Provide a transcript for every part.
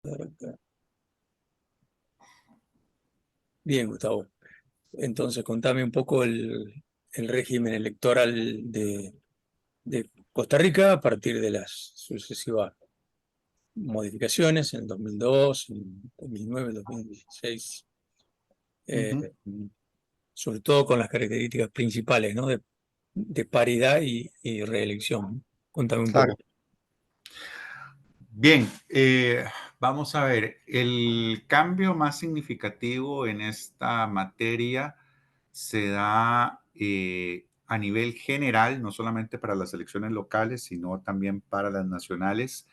buscar acá. Bien, Gustavo. Entonces, contame un poco el régimen electoral de Costa Rica a partir de las sucesivas modificaciones en el 2002, en 2009, 2016, eh, Ujú. sobre todo con las características principales, ¿no? De paridad y reelección. Contame un Claro. poco. Bien, vamos a ver, el cambio más significativo en esta materia se da a nivel general, no solamente para las elecciones locales, sino también para las nacionales.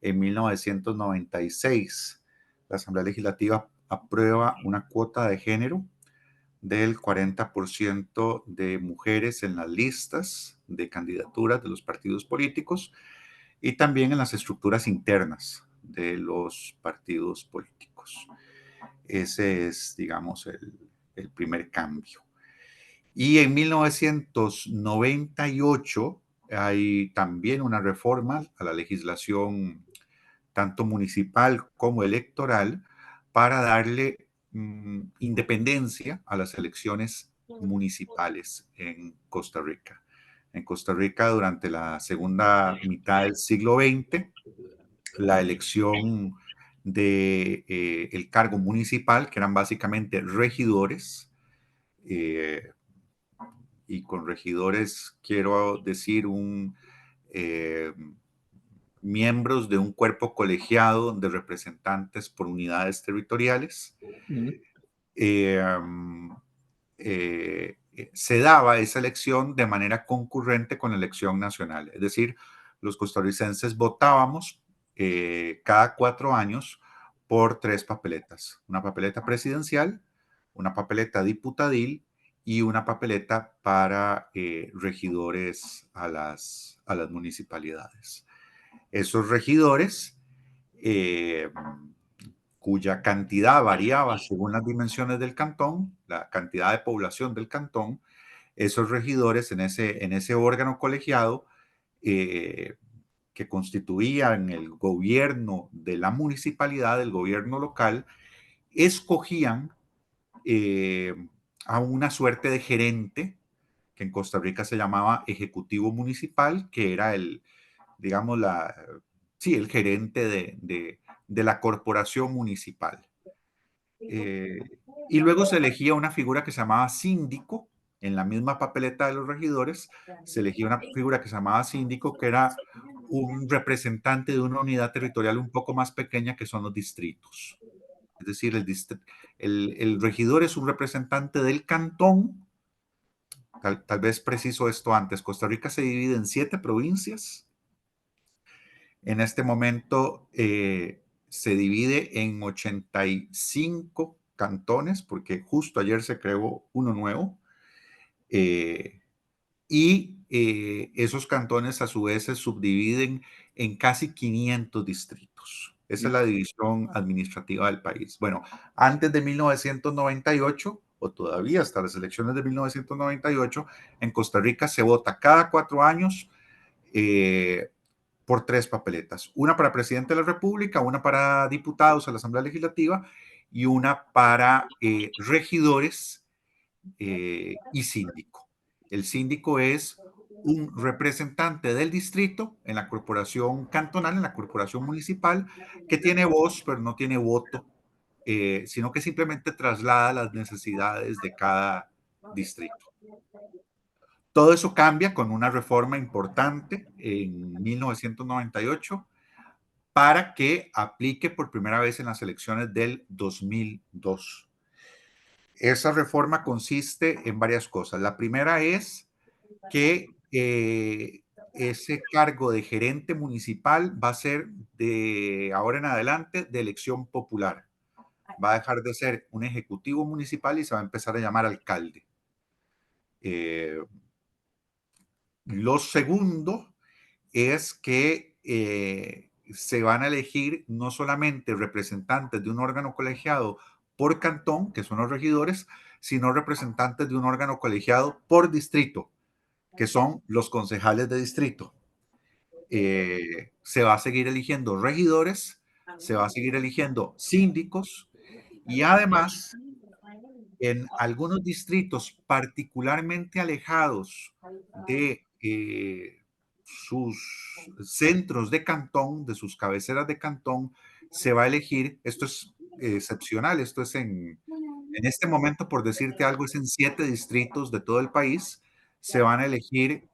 En 1996, la Asamblea Legislativa aprueba una cuota de género del 40% de mujeres en las listas de candidaturas de los partidos políticos y también en las estructuras internas de los partidos políticos. Ese es, digamos, el primer cambio. Y en 1998 hay también una reforma a la legislación tanto municipal como electoral para darle independencia a las elecciones municipales en Costa Rica. En Costa Rica, durante la segunda mitad del siglo XX, la elección de el cargo municipal, que eran básicamente regidores, eh, y con regidores quiero decir eh, miembros de un cuerpo colegiado de representantes por unidades territoriales. Mm. Eh, Se daba esa elección de manera concurrente con la elección nacional, es decir, los costarricenses votábamos cada 4 años por 3 papeletas, una papeleta presidencial, una papeleta diputadil y una papeleta para regidores a las municipalidades. Esos regidores, eh, cuya cantidad variaba según las dimensiones del cantón, la cantidad de población del cantón, esos regidores en ese órgano colegiado eh, que constituían el gobierno de la municipalidad, el gobierno local, escogían eh, a una suerte de gerente que en Costa Rica se llamaba ejecutivo municipal, que era digamos, sí, el gerente de la corporación municipal. Eh, y luego se elegía una figura que se llamaba síndico, en la misma papeleta de los regidores, se elegía una figura que se llamaba síndico, que era un representante de una unidad territorial un poco más pequeña que son los distritos. Es decir, el regidor es un representante del cantón. Tal vez preciso esto antes. Costa Rica se divide en 7 provincias. En este momento se divide en 85 cantones, porque justo ayer se creó uno nuevo. eh, Esos cantones a su vez se subdividen en casi 500 distritos. Esa es la división administrativa del país. Bueno, antes de 1998, o todavía hasta las elecciones de 1998, en Costa Rica se vota cada 4 años por 3 papeletas. Una para presidente de la República, una para diputados a la Asamblea Legislativa y una para regidores y síndico. El síndico es un representante del distrito en la corporación cantonal, en la corporación municipal, que tiene voz, pero no tiene voto, sino que simplemente traslada las necesidades de cada distrito. Todo eso cambia con una reforma importante en 1998 para que aplique por primera vez en las elecciones del 2002. Esa reforma consiste en varias cosas. La primera es que ese cargo de gerente municipal va a ser de ahora en adelante de elección popular. Va a dejar de ser un ejecutivo municipal y se va a empezar a llamar alcalde. Lo segundo es que se van a elegir no solamente representantes de un órgano colegiado por cantón, que son los regidores, sino representantes de un órgano colegiado por distrito, que son los concejales de distrito. Se va a seguir eligiendo regidores se va a seguir eligiendo síndicos y además en algunos distritos particularmente alejados de sus centros de cantón, de sus cabeceras de cantón, se va a elegir, esto es excepcional, esto es en este momento, por decirte algo, es en 7 distritos de todo el país, se van a elegir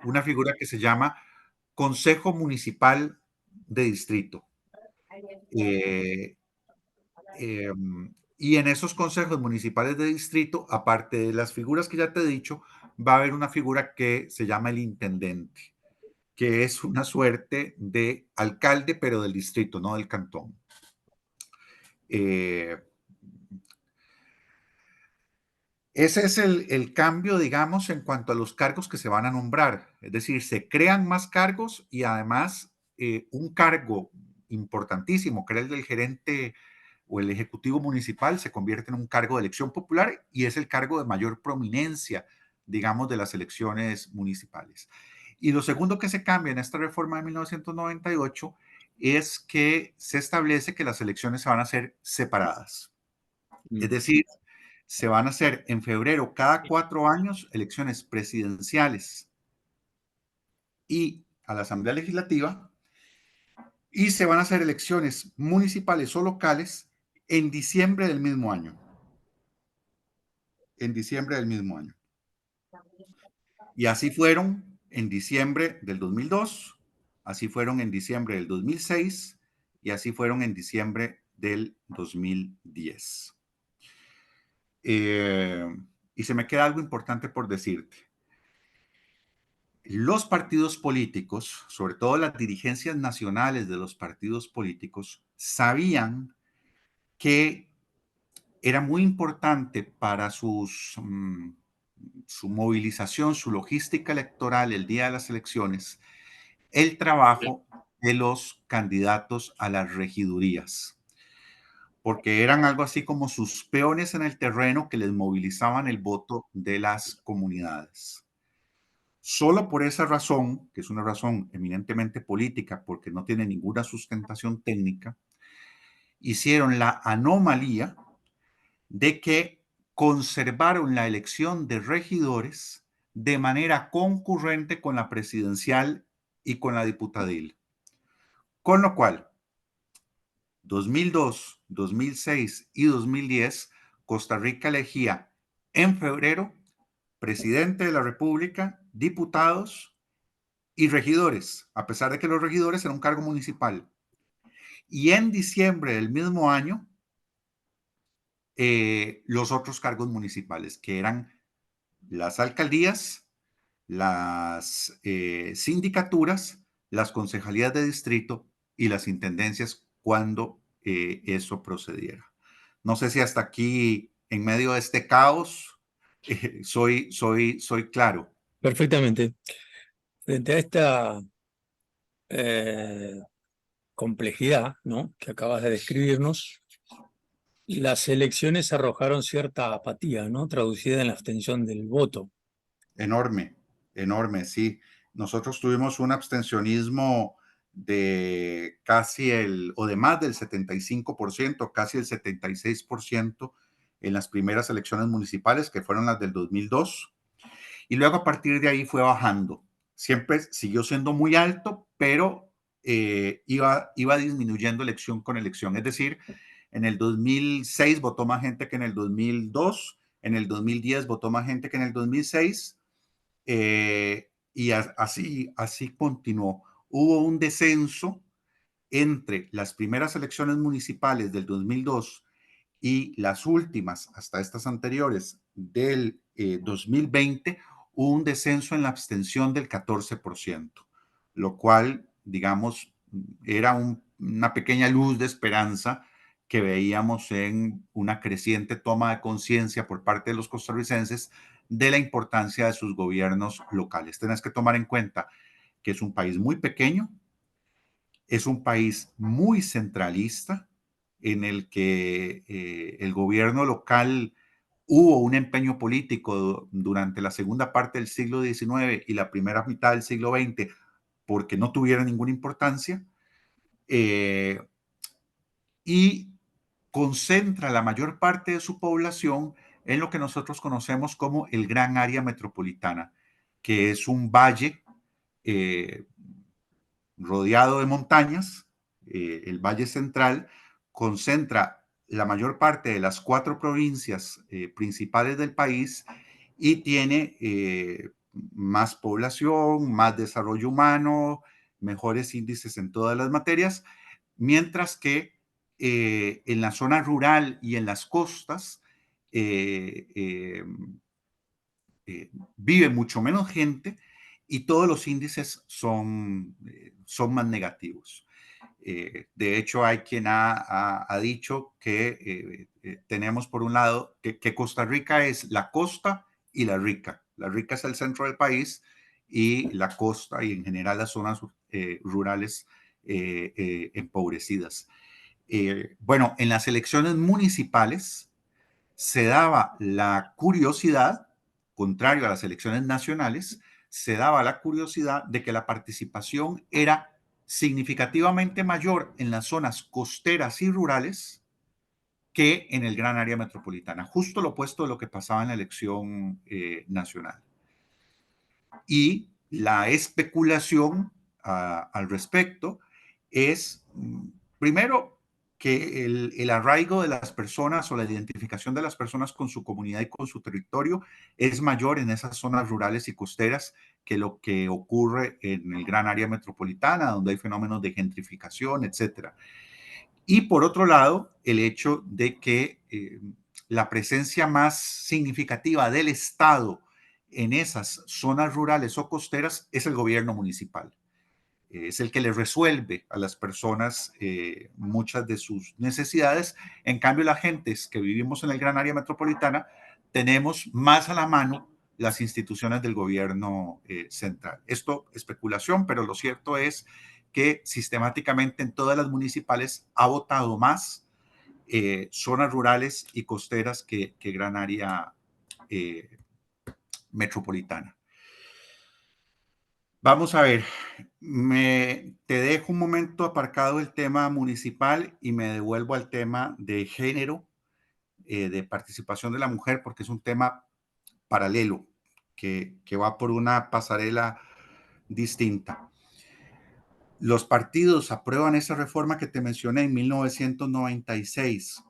una figura que se llama Consejo Municipal de Distrito. Eh, eh, y en esos consejos municipales de distrito, aparte de las figuras que ya te he dicho, va a haber una figura que se llama el intendente, que es una suerte de alcalde, pero del distrito, no del cantón. Eh, Ese es el cambio, digamos, en cuanto a los cargos que se van a nombrar. Es decir, se crean más cargos y además un cargo importantísimo, que era el del gerente o el ejecutivo municipal, se convierte en un cargo de elección popular y es el cargo de mayor prominencia, digamos, de las elecciones municipales. Y lo segundo que se cambia en esta reforma de 1998 es que se establece que las elecciones se van a hacer separadas. Es decir, se van a hacer en febrero cada 4 años elecciones presidenciales y a la Asamblea Legislativa y se van a hacer elecciones municipales o locales en diciembre del mismo año. En diciembre del mismo año. Y así fueron en diciembre del 2002, así fueron en diciembre del 2006 y así fueron en diciembre del 2010. Y se me queda algo importante por decirte. Los partidos políticos, sobre todo las dirigencias nacionales de los partidos políticos, sabían que era muy importante para su movilización, su logística electoral el día de las elecciones, el trabajo de los candidatos a las regidurías, porque eran algo así como sus peones en el terreno que les movilizaban el voto de las comunidades. Solo por esa razón, que es una razón eminentemente política, porque no tiene ninguna sustentación técnica, hicieron la anomalía de que conservaron la elección de regidores de manera concurrente con la presidencial y con la diputadil. Con lo cual, 2002, 2006 y 2010, Costa Rica elegía en febrero presidente de la República, diputados y regidores, a pesar de que los regidores eran un cargo municipal. Y en diciembre del mismo año, los otros cargos municipales, que eran las alcaldías, las sindicaturas, las concejalías de distrito y las intendencias cuando eso procediera. No sé si hasta aquí, en medio de este caos, soy claro. Perfectamente. Frente a esta eh, complejidad, ¿no?, que acabas de describirnos, las elecciones arrojaron cierta apatía, ¿no?, traducida en la abstención del voto. Enorme, enorme, sí. Nosotros tuvimos un abstencionismo de casi o de más del 75%, casi el 76% en las primeras elecciones municipales, que fueron las del 2002. Y luego a partir de ahí fue bajando. Siempre siguió siendo muy alto, pero iba disminuyendo elección con elección. Es decir, en el 2006 votó más gente que en el 2002, en el 2010 votó más gente que en el 2006, y así continuó. Hubo un descenso entre las primeras elecciones municipales del 2002 y las últimas, hasta estas anteriores, del 2020, hubo un descenso en la abstención del 14%, lo cual, digamos, era una pequeña luz de esperanza que veíamos en una creciente toma de conciencia por parte de los costarricenses de la importancia de sus gobiernos locales. Tenés que tomar en cuenta que es un país muy pequeño, es un país muy centralista, en el que el gobierno local hubo un empeño político durante la segunda parte del siglo XIX y la primera mitad del siglo XX porque no tuvieron ninguna importancia. y concentra la mayor parte de su población en lo que nosotros conocemos como el Gran Área Metropolitana, que es un valle rodeado de montañas. El Valle Central concentra la mayor parte de las 4 provincias principales del país y tiene más población, más desarrollo humano, mejores índices en todas las materias, mientras que en la zona rural y en las costas eh, eh, vive mucho menos gente y todos los índices son más negativos. De hecho, hay quien ha dicho que tenemos por un lado que Costa Rica es la costa y la rica. La rica es el centro del país y la costa y en general las zonas rurales empobrecidas. Bueno, en las elecciones municipales se daba la curiosidad, contrario a las elecciones nacionales, se daba la curiosidad de que la participación era significativamente mayor en las zonas costeras y rurales que en el gran área metropolitana, justo lo opuesto de lo que pasaba en la elección nacional. Y la especulación al respecto es, primero, que el arraigo de las personas o la identificación de las personas con su comunidad y con su territorio es mayor en esas zonas rurales y costeras que lo que ocurre en el gran área metropolitana, donde hay fenómenos de gentrificación, etcétera. Y por otro lado, el hecho de que la presencia más significativa del Estado en esas zonas rurales o costeras es el gobierno municipal. Es el que le resuelve a las personas muchas de sus necesidades. En cambio, la gente que vivimos en el gran área metropolitana tenemos más a la mano las instituciones del gobierno central. Esto es especulación, pero lo cierto es que sistemáticamente en todas las municipales ha votado más zonas rurales y costeras que gran área metropolitana. Vamos a ver, te dejo un momento aparcado el tema municipal y me devuelvo al tema de género, de participación de la mujer, porque es un tema paralelo que va por una pasarela distinta. Los partidos aprueban esa reforma que te mencioné en 1996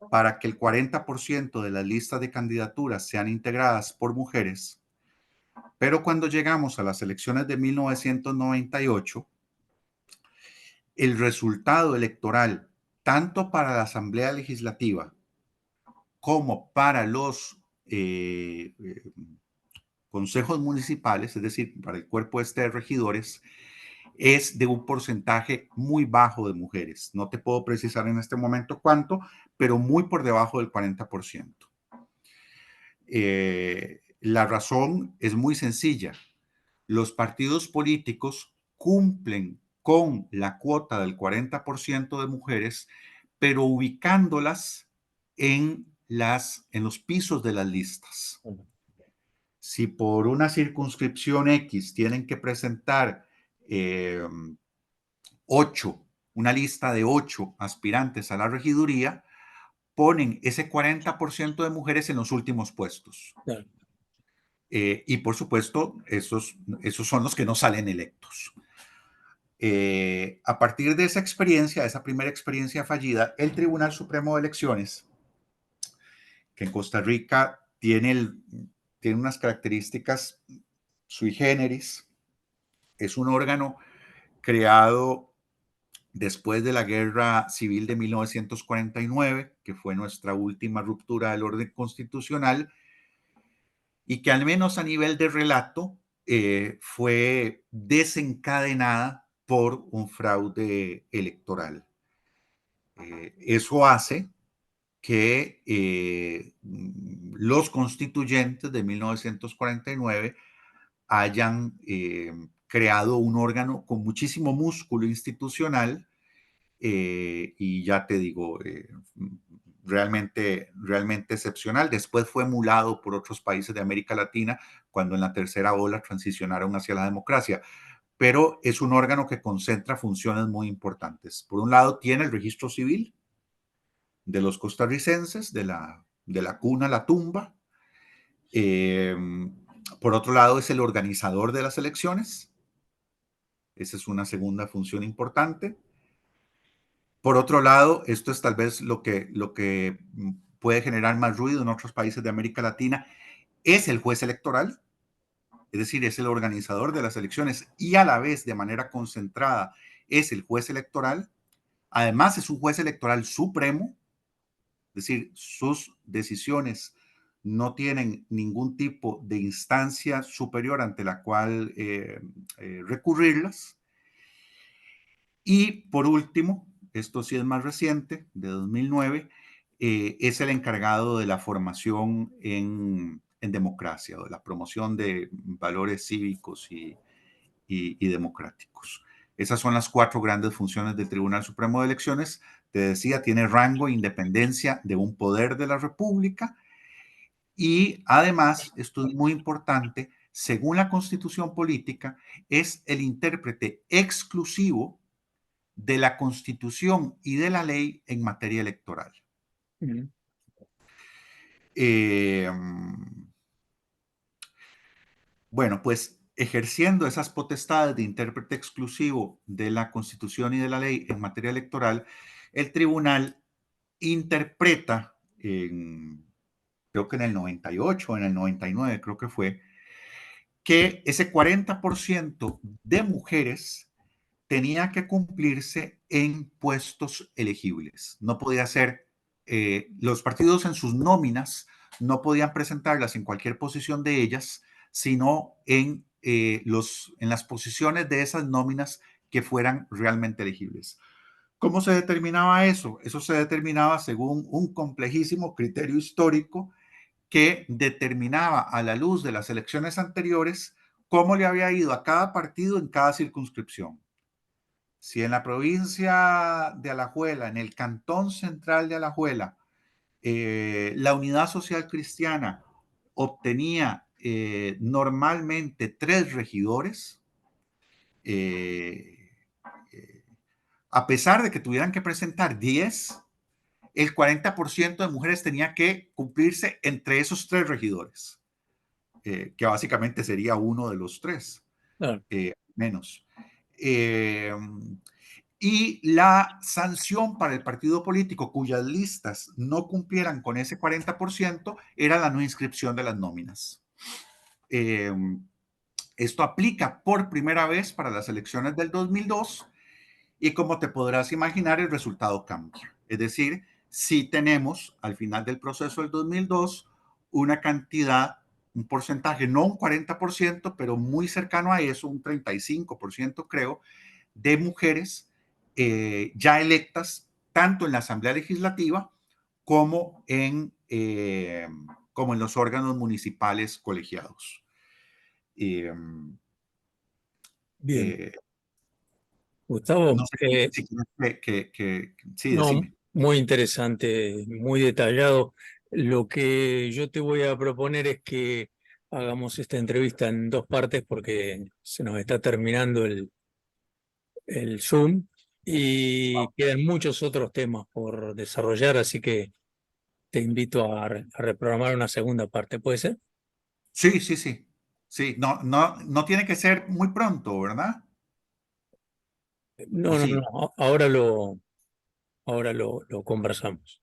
para que el 40% de las listas de candidaturas sean integradas por mujeres. Pero cuando llegamos a las elecciones de 1998, el resultado electoral, tanto para la Asamblea Legislativa como para los consejos municipales, es decir, para el cuerpo de regidores, es de un porcentaje muy bajo de mujeres. No te puedo precisar en este momento cuánto, pero muy por debajo del 40%. La razón es muy sencilla. Los partidos políticos cumplen con la cuota del 40% de mujeres, pero ubicándolas en los pisos de las listas. Si por una circunscripción X tienen que presentar una lista de 8 aspirantes a la regiduría, ponen ese 40% de mujeres en los últimos puestos. Claro. Y por supuesto, esos son los que no salen electos. A partir de esa experiencia, esa primera experiencia fallida, el Tribunal Supremo de Elecciones, que en Costa Rica tiene unas características sui generis, es un órgano creado después de la Guerra Civil de 1949, que fue nuestra última ruptura del orden constitucional, y que al menos a nivel de relato fue desencadenada por un fraude electoral. Eso hace que los constituyentes de 1949 hayan creado un órgano con muchísimo músculo institucional y ya te digo, realmente excepcional. Después fue emulado por otros países de América Latina cuando en la tercera ola transicionaron hacia la democracia. pero es un órgano que concentra funciones muy importantes. Por un lado, tiene el registro civil de los costarricenses, de la cuna a la tumba. Por otro lado, es el organizador de las elecciones. Esa es una segunda función importante. Por otro lado, esto es tal vez lo que puede generar más ruido en otros países de América Latina, es el juez electoral, es decir, es el organizador de las elecciones y a la vez, de manera concentrada, es el juez electoral. Además, es un juez electoral supremo, es decir, sus decisiones no tienen ningún tipo de instancia superior ante la cual recurrirlas. Y por último, esto sí es más reciente, de 2009, es el encargado de la formación en democracia, o de la promoción de valores cívicos y democráticos. Esas son las 4 grandes funciones del Tribunal Supremo de Elecciones. Te decía, tiene rango e independencia de un poder de la República y además, esto es muy importante, según la Constitución Política, es el intérprete exclusivo de la Constitución y de la ley en materia electoral. Ujú. Eh, bueno, pues ejerciendo esas potestades de intérprete exclusivo de la Constitución y de la ley en materia electoral, el tribunal interpreta, creo que en el 98 o en el 99, creo que fue, que ese 40% de mujeres tenía que cumplirse en puestos elegibles. No podía ser, los partidos en sus nóminas no podían presentarlas en cualquier posición de ellas, sino en las posiciones de esas nóminas que fueran realmente elegibles. ¿Cómo se determinaba eso? Eso se determinaba según un complejísimo criterio histórico que determinaba a la luz de las elecciones anteriores cómo le había ido a cada partido en cada circunscripción. Si en la provincia de Alajuela, en el cantón central de Alajuela, la Unidad Social Cristiana obtenía normalmente 3 regidores, eh, eh, a pesar de que tuvieran que presentar 10, el 40% de mujeres tenía que cumplirse entre esos 3 regidores, que básicamente sería uno de los 3, Claro. menos. Eh, y la sanción para el partido político cuyas listas no cumplieran con ese 40% era la no inscripción de las nóminas. Eh, Esto aplica por primera vez para las elecciones del 2002 y como te podrás imaginar el resultado cambia. Es decir, si tenemos al final del proceso del 2002 una cantidad, un porcentaje, no un 40%, pero muy cercano a eso, un 35% creo, de mujeres ya electas tanto en la Asamblea Legislativa como en los órganos municipales colegiados. Eh, Bien, eh, Gustavo, no sé si quieres sí, no, decime. muy interesante, muy detallado. Lo que yo te voy a proponer es que hagamos esta entrevista en 2 partes porque se nos está terminando el Zoom y quedan muchos otros temas por desarrollar, así que te invito a reprogramar una segunda parte, ¿puede ser? Sí, sí, sí. Sí, no, no, no tiene que ser muy pronto, ¿verdad? ¿O No, no, sí? no, ahora lo conversamos.